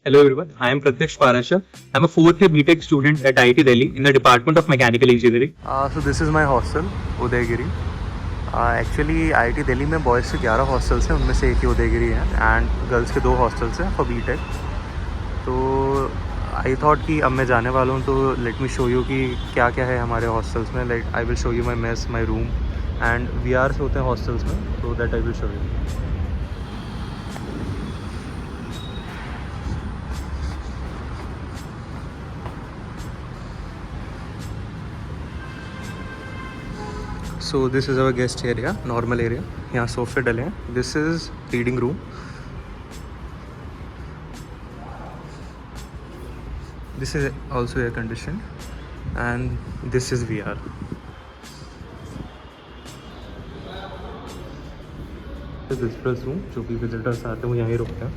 Hello everyone, I am Pratyaksh Parasha. I'm a fourth year BTech student at IIT Delhi in the Department of Mechanical Engineering. So this is my hostel, Udayagiri. Actually IIT Delhi में boys के 11 hostels हैं, उनमें से एक ही उदयगिरी है and girls के 2 hostels हैं for BTech. तो आई थॉट कि अब मैं जाने वाला हूँ तो लेट मी शो यू कि क्या क्या है हमारे हॉस्टल्स में. Like I will show you my mess, my room and VRs होते हैं हॉस्टल्स में, तो that I will show you. So this is our guest area, normal area. यहाँ सोफे डले हैं. This is reading room. This is also air condition and this is VR. Visitors room, जो भी विजिटर्स आते हैं वो यहीं रुकते हैं.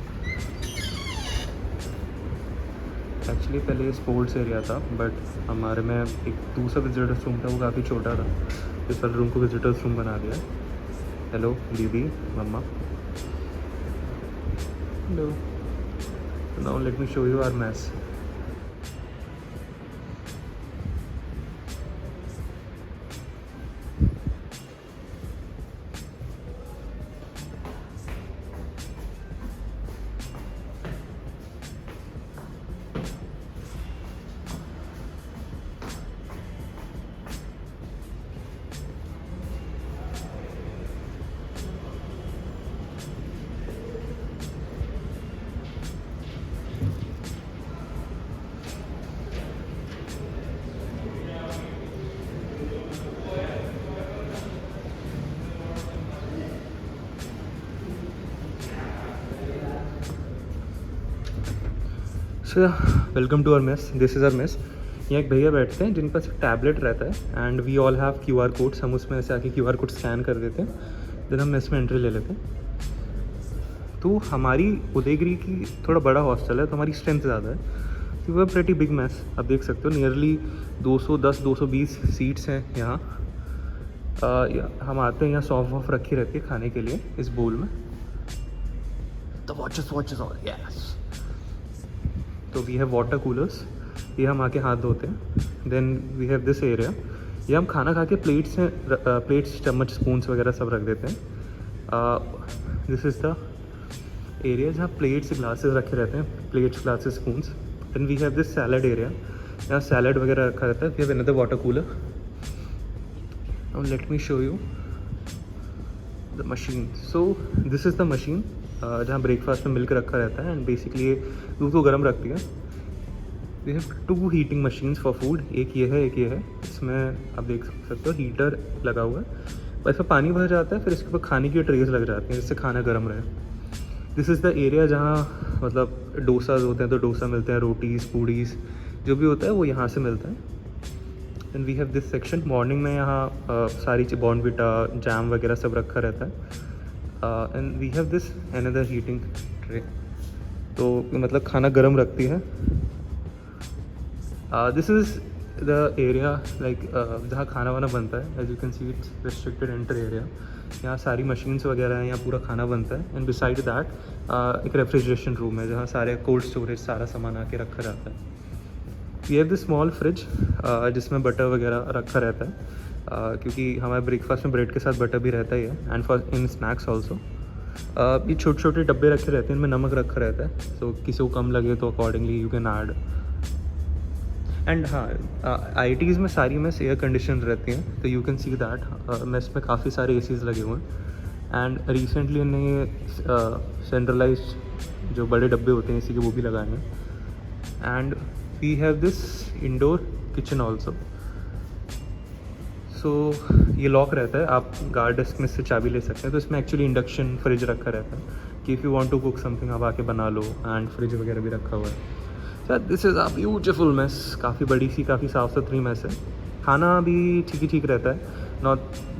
एक्चुअली पहले ये स्पोर्ट्स एरिया था, बट हमारे में एक दूसरा विजिटर्स रूम था, वो काफ़ी छोटा था. इस वाले रूम को विजिटर्स रूम बना दिया. हेलो दीदी, मम्मा. Hello. Now let me show you our mess. So welcome to our mess. This is our mess. यहाँ एक भैया बैठते हैं जिनके पास एक टैबलेट रहता है and we all have QR codes. हम उसमें ऐसे आके QR कोड स्कैन कर देते हैं, देन हम मेस में एंट्री ले लेते हैं. तो हमारी उदयगिरी की थोड़ा बड़ा हॉस्टल है, तो हमारी स्ट्रेंथ ज़्यादा है. तो वो प्रेटी बिग मेस, आप देख सकते हो. नियरली 210-220 सीट्स हैं यहाँ. हम आते हैं, यहाँ सॉफ्ट वॉफ रखी रहती है खाने के लिए इस बोल में. The watches all yes. तो वी हैव वाटर कूलर्स, ये हम आके हाथ धोते हैं. Then we have this area, ये हम खाना खा के प्लेट्स हैं, प्लेट्स चम्मच स्पून्स वगैरह सब रख देते हैं. दिस इज़ द एरिया जहाँ प्लेट्स ग्लासेस रखे रहते हैं, plates glasses spoons. Then we have this salad area, यहाँ सैलड वगैरह रखा रहता है. We have another water cooler. Now let me show you the machine. So this is the machine जहाँ ब्रेकफास्ट में मिल्क रखा रहता है एंड बेसिकली ये दूध को गर्म रखती है. We have 2 heating machines for food. एक ये है, एक ये है. इसमें आप देख सकते हो हीटर लगा हुआ है, और इसमें पानी भर जाता है, फिर इसके ऊपर खाने की ट्रेस लग जाती हैं जिससे खाना गर्म रहे. दिस इज़ द एरिया जहाँ मतलब डोसाज होते हैं, तो डोसा मिलते हैं, रोटीज़ पूड़ीज़ जो भी होता है वो यहाँ से मिलता है. And we have this section. Morning में यहाँ सारी चीज़ बॉर्नविटा जैम वगैरह सब रखा रहता है. And we have this another heating tray, तो मतलब खाना गर्म रखती है. This is the area like जहाँ खाना वाना बनता है. As you can see it's restricted enter area. यहाँ सारी मशीन्स वगैरह हैं, यहाँ पूरा खाना बनता है. एंड बिसाइड दैट एक रेफ्रिजरेशन रूम है जहाँ सारे कोल्ड स्टोरेज सारा सामान आके रखा जाता है. We have this small fridge जिसमें बटर वगैरह रखा रहता है, क्योंकि हमारे ब्रेकफास्ट में ब्रेड के साथ बटर भी रहता ही है. And for in snacks also ये छोटे छोटे डब्बे रखे रहते हैं, इनमें नमक रखा रहता है. सो किसी को कम लगे तो accordingly you can add. And हाँ, IITs में सारी मेस एयर कंडीशन रहती हैं, तो you can see that mess में काफ़ी सारे ACs लगे हुए हैं. एंड रिसेंटली इन्हें ये सेंट्रलाइज जो बड़े डब्बे होते हैं AC के वो भी लगाए हैं. And we have this indoor kitchen also. So ये लॉक रहता है, आप गार्ड डेस्क में से चाबी ले सकते हैं. तो इसमें एक्चुअली इंडक्शन फ्रिज रखा रहता है कि if you want to cook something आप आके बना लो. एंड फ्रिज वगैरह भी रखा हुआ है. Sir this is a beautiful mess. काफ़ी बड़ी सी, काफ़ी साफ़ सुथरी मेस है. खाना भी ठीक ही ठीक रहता है, not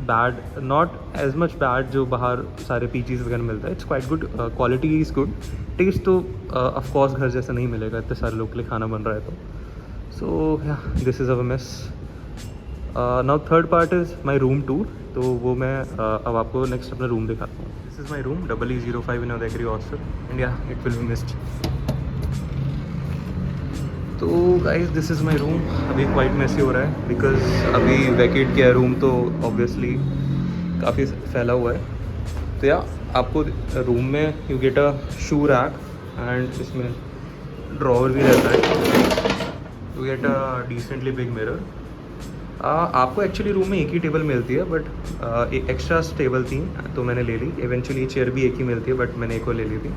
bad, not as much bad जो बाहर सारे PGs वगैरह मिलता है. It's quite good, quality is good. Taste तो ऑफकोर्स घर जैसा नहीं मिलेगा, इतने सारे लोग के लिए खाना बन रहा है तो. सो या this is our mess. Now third part is my room tour. तो वो मैं अब आपको नेक्स्ट अपना रूम दिखाता हूँ. This is my room, EE05 in Udaygiri hostel. And yeah it will be missed. Guys this is my room. अभी quite messy हो रहा है बिकॉज अभी वैकेट किया है रूम, तो ऑब्वियसली काफ़ी फैला हुआ है. तो या आपको रूम में you get a shoe rack and इसमें ड्रॉवर भी रहता है. You get a decently big mirror. आपको एक्चुअली रूम में एक ही टेबल मिलती है, बट एक एक्स्ट्रा टेबल थी तो मैंने ले ली. इवेंचुअली चेयर भी एक ही मिलती है, बट मैंने एक और ले ली थी.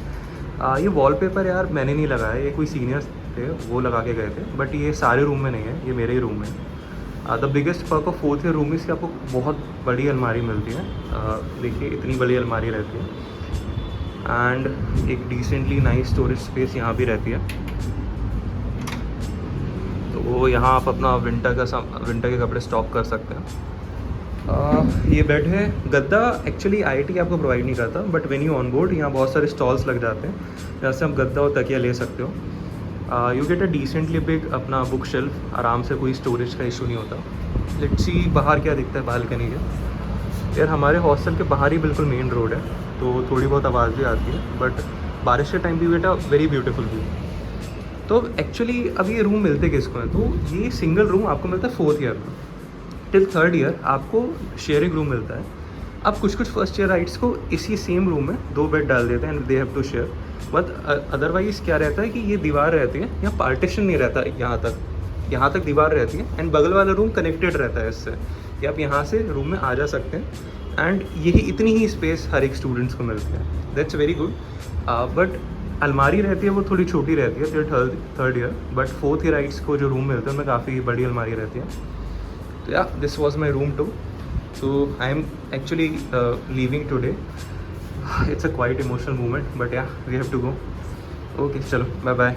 ये वॉलपेपर यार मैंने नहीं लगाया, ये कोई सीनियर्स थे वो लगा के गए थे, बट ये सारे रूम में नहीं है, ये मेरे ही रूम में है. The biggest perk of fourth year room is कि आपको बहुत बड़ी अलमारी मिलती है. देखिए इतनी बड़ी अलमारी रहती है एंड एक डिसेंटली नाइस स्टोरेज स्पेस यहाँ भी रहती है. तो वो यहाँ आप अपना विंटर के कपड़े स्टॉक कर सकते हैं. ये बेड है. गद्दा एक्चुअली आईआईटी आपको प्रोवाइड नहीं करता, but when you on board यहाँ बहुत सारे स्टॉल्स लग जाते हैं जहाँ से आप गद्दा और तकिया ले सकते हो. You get a decently big अपना बुक शेल्फ. आराम से कोई स्टोरेज का इशू नहीं होता. लेट्स सी बाहर क्या दिखता है बालकनी के. यार हमारे हॉस्टल के बाहर ही बिल्कुल मेन रोड है, तो थोड़ी बहुत आवाज़ भी आती है, बट बारिश के टाइम भी you get a very beautiful view. तो एक्चुअली अब ये रूम मिलते किसको हैं, तो ये सिंगल रूम आपको मिलता है फोर्थ ईयर में. टिल थर्ड ईयर आपको शेयरिंग रूम मिलता है. अब कुछ फर्स्ट ईयर राइट्स को इसी सेम रूम में 2 बेड डाल देते हैं and they have to share. But otherwise क्या रहता है कि ये दीवार रहती है, यहाँ पार्टीशन नहीं रहता. यहाँ तक दीवार रहती है एंड बगल वाला रूम कनेक्टेड रहता है इससे, कि आप यहाँ से रूम में आ जा सकते हैं एंड यही इतनी ही स्पेस हर एक स्टूडेंट्स को मिलती है. That's very good. बट अलमारी रहती है वो थोड़ी छोटी रहती है till third year, but fourth year rights को जो रूम मिलते हैं उनमें काफ़ी बड़ी अलमारी रहती है. तो yeah this was my room too. So I am actually leaving today. It's a quite emotional moment, but yeah we have to go. Okay चलो बाय बाय.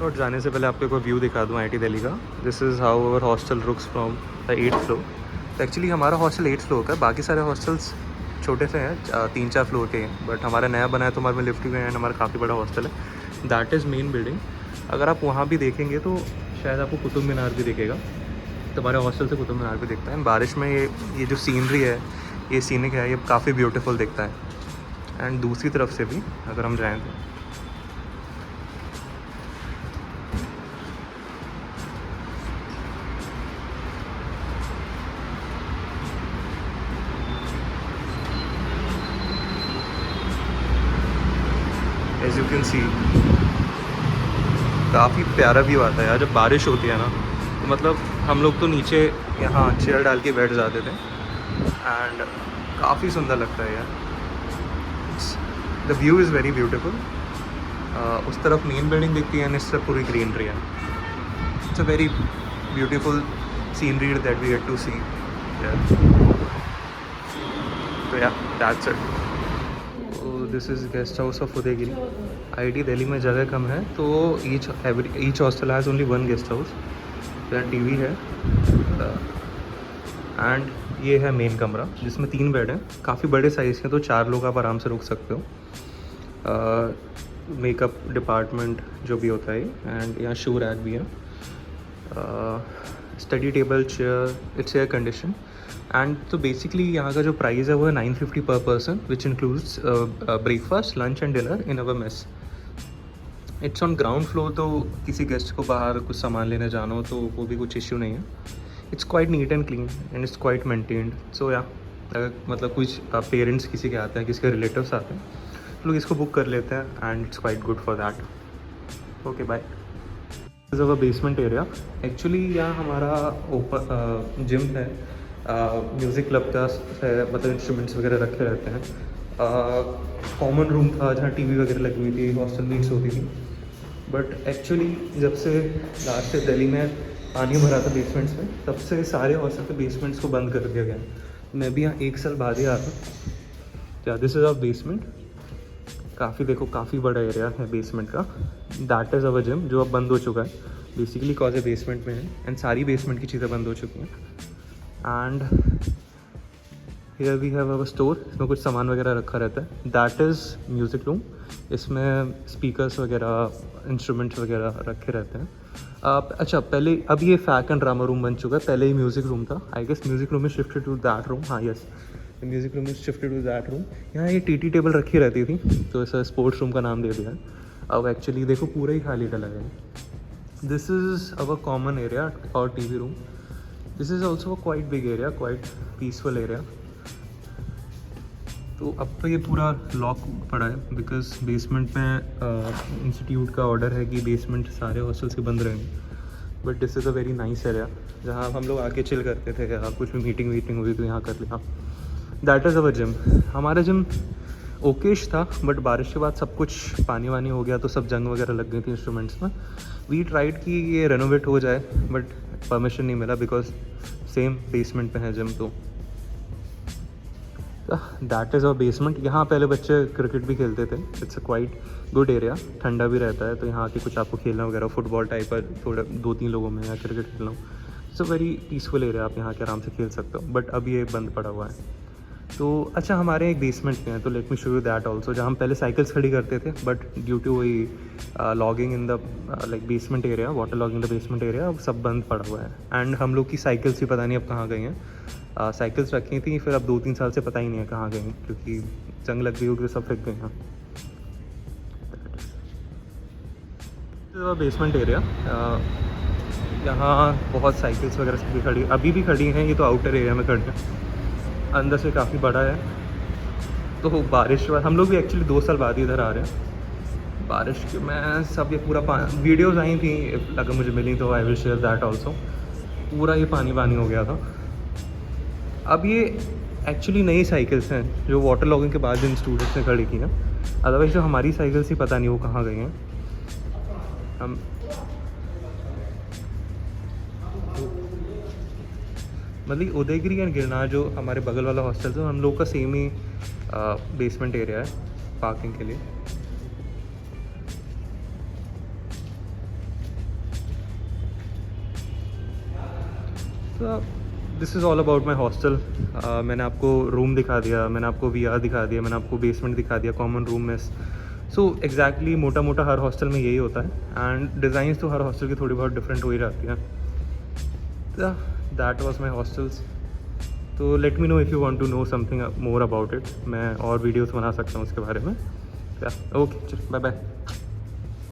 और जाने से पहले आपको एक व्यू दिखा दूँ आईआईटी दिल्ली का. This is how our hostel looks from the 8th floor. तो एक्चुअली हमारा हॉस्टल 8th फ्लोर का है, बाकी सारे हॉस्टल्स छोटे से हैं, 3-4 फ्लोर के हैं, बट हमारा नया बना है तो हमारे में लिफ्ट भी है एंड हमारा काफ़ी बड़ा हॉस्टल है. That is main building. अगर आप वहाँ भी देखेंगे तो शायद आपको कुतुब मीनार भी दिखेगा. तो हमारे हॉस्टल से कुतुब मीनार भी दिखता है. बारिश में ये जो सीनरी है, ये सीनिक है, ये काफ़ी ब्यूटीफुल दिखता है. एंड दूसरी तरफ से भी अगर हम जाएँ तो एज यू कैन सी काफ़ी प्यारा व्यू आता है यार. जब बारिश होती है ना तो मतलब हम लोग तो नीचे यहाँ चेयर डाल के बैठ जाते थे एंड काफ़ी सुंदर लगता है यार. The view is very beautiful. उस तरफ मेन बिल्डिंग दिखती है एंड इस तरफ पूरी ग्रीनरी है. It's a very beautiful scenery that we get to see. तो yeah that's it. This is guest house of Udaygiri. IIT Delhi में जगह कम है तो each hostel has only 1 guest house. यहाँ टीवी है एंड ये है मेन कमरा जिसमें 3 बेड हैं. काफ़ी बड़े साइज़ के, तो 4 लोग आप आराम से रुक सकते हो. मेकअप डिपार्टमेंट जो भी होता है, एंड यहाँ शू रैक भी है. Study table, chair, it's air condition. And तो बेसिकली यहाँ का जो प्राइस है वो है 950 पर person, which includes breakfast, lunch and dinner in our mess. It's on ground floor, तो किसी गेस्ट को बाहर कुछ सामान लेने जाना हो तो वो भी कुछ इश्यू नहीं है. It's quite neat and clean and it's quite maintained. So yeah अगर मतलब कुछ पेरेंट्स किसी के आते हैं, किसी के रिलेटिव्स आते हैं, तो लोग इसको बुक कर लेते हैं and it's quite good for that. Okay bye. This is our basement area. Actually यहाँ हमारा ओपन जिम है, म्यूज़िक क्लब का है, मतलब इंस्ट्रूमेंट्स वगैरह रखे रहते हैं. कॉमन रूम था जहाँ टीवी वगैरह लगी हुई थी, हॉस्टल मीट्स होती थी. बट एक्चुअली जब से लास्ट ईयर दिल्ली में पानी भरा था बेसमेंट्स में, तब से सारे हॉस्टल के बेसमेंट्स को बंद कर दिया गया. मैं भी यहाँ 1 साल बाद ही आया था. This is our basement. काफ़ी देखो काफ़ी बड़ा एरिया है बेसमेंट का. दैट इज़ अवर जिम जो अब बंद हो चुका है बेसिकली कॉज बेसमेंट में है एंड सारी बेसमेंट की चीज़ें बंद हो चुकी हैं. And here we have our store. इसमें कुछ सामान वगैरह रखा रहता है. That is music room. इसमें स्पीकर्स वगैरह इंस्ट्रूमेंट्स वगैरह रखे रहते हैं. अच्छा पहले अब ये फैक एंड ड्रामा रूम बन चुका है. पहले ही म्यूज़िक रूम था. I guess music room is shifted to that room. हाँ yes, music room is shifted to that room. यहाँ ये टी टेबल रखी रहती थी तो ऐसा स्पोर्ट्स रूम का नाम दे दिया है. अब एक्चुअली देखो पूरा ही खाली डला है. This is our common area और TV room. This is also a quite big area, quite peaceful area. तो अब तो ये पूरा लॉक पड़ा है बिकॉज बेसमेंट में इंस्टीट्यूट का ऑर्डर है कि बेसमेंट सारे हॉस्टल्स के बंद रहेंगे. But this is a very nice area जहाँ हम लोग आके चिल करते थे या कुछ भी मीटिंग हुई तो यहाँ कर लिया. That is our gym. हमारा जिम ओकेश था बट बारिश के बाद सब कुछ पानी वानी हो गया तो सब जंग वगैरह लग गई थी इंस्ट्रूमेंट्स में. वी ट्राइड कि ये रेनोवेट हो जाए बट परमिशन नहीं मिला बिकॉज सेम बेसमेंट पे है जिम. तो दैट इज़ अवर बेसमेंट. यहाँ पहले बच्चे क्रिकेट भी खेलते थे. It's a quite good area. ठंडा भी रहता है तो यहाँ आके कुछ आपको खेलना वगैरह फुटबॉल टाइप पर थोड़ा 2-3 लोगों में या क्रिकेट खेलना हो. It's a very peaceful area. आप यहाँ के आराम से खेल सकते हो. बट अब ये बंद पड़ा हुआ है. तो अच्छा हमारे एक बेसमेंट में है तो let me show you that also. जहाँ हम पहले साइकिल्स खड़ी करते थे बट ड्यू टू वही logging in the like basement area, water logging the basement area, अब सब बंद पड़ा हुआ है. एंड हम लोग की साइकिल्स भी पता नहीं अब कहाँ गई हैं. साइकिल्स रखी थी फिर अब 2-3 साल से पता ही नहीं है कहाँ गई हैं क्योंकि जंग लग गई होगी सब फेंक गए हैं. Basement area. यहाँ बहुत साइकिल्स वगैरह सब भी खड़ी अभी भी खड़ी हैं. ये तो आउटर एरिया में खड़ी हैं. अंदर से काफ़ी बड़ा है. तो बारिश के बाद हम लोग भी एक्चुअली 2 साल बाद ही इधर आ रहे हैं. बारिश के मैं सब ये पूरा वीडियोज़ आई थी अगर मुझे मिली तो I will share that also. पूरा ये पानी हो गया था. अब ये एक्चुअली नई साइकिल्स हैं जो वाटर लॉगिंग के बाद जिन स्टूडेंट्स ने खड़ी की हैं. अदरवाइज जो हमारी साइकिल्स ही पता नहीं वो कहाँ गई हैं. हम मतलब उदयगिरी एंड गिरनार जो हमारे बगल वाला हॉस्टल है हम लोग का सेम ही बेसमेंट एरिया है पार्किंग के लिए. तो this is all about my hostel. मैंने आपको रूम दिखा दिया, मैंने आपको VR दिखा दिया, मैंने आपको बेसमेंट दिखा दिया, कॉमन रूम में. सो एग्जैक्टली मोटा मोटा हर हॉस्टल में यही होता है एंड डिज़ाइंस तो हर हॉस्टल की थोड़ी बहुत डिफरेंट हो ही जाती हैं. That was my hostels. तो let me know if you want to know something more about it. मैं और वीडियोस बना सकता हूँ उसके बारे में. ओके चल बाय बाय.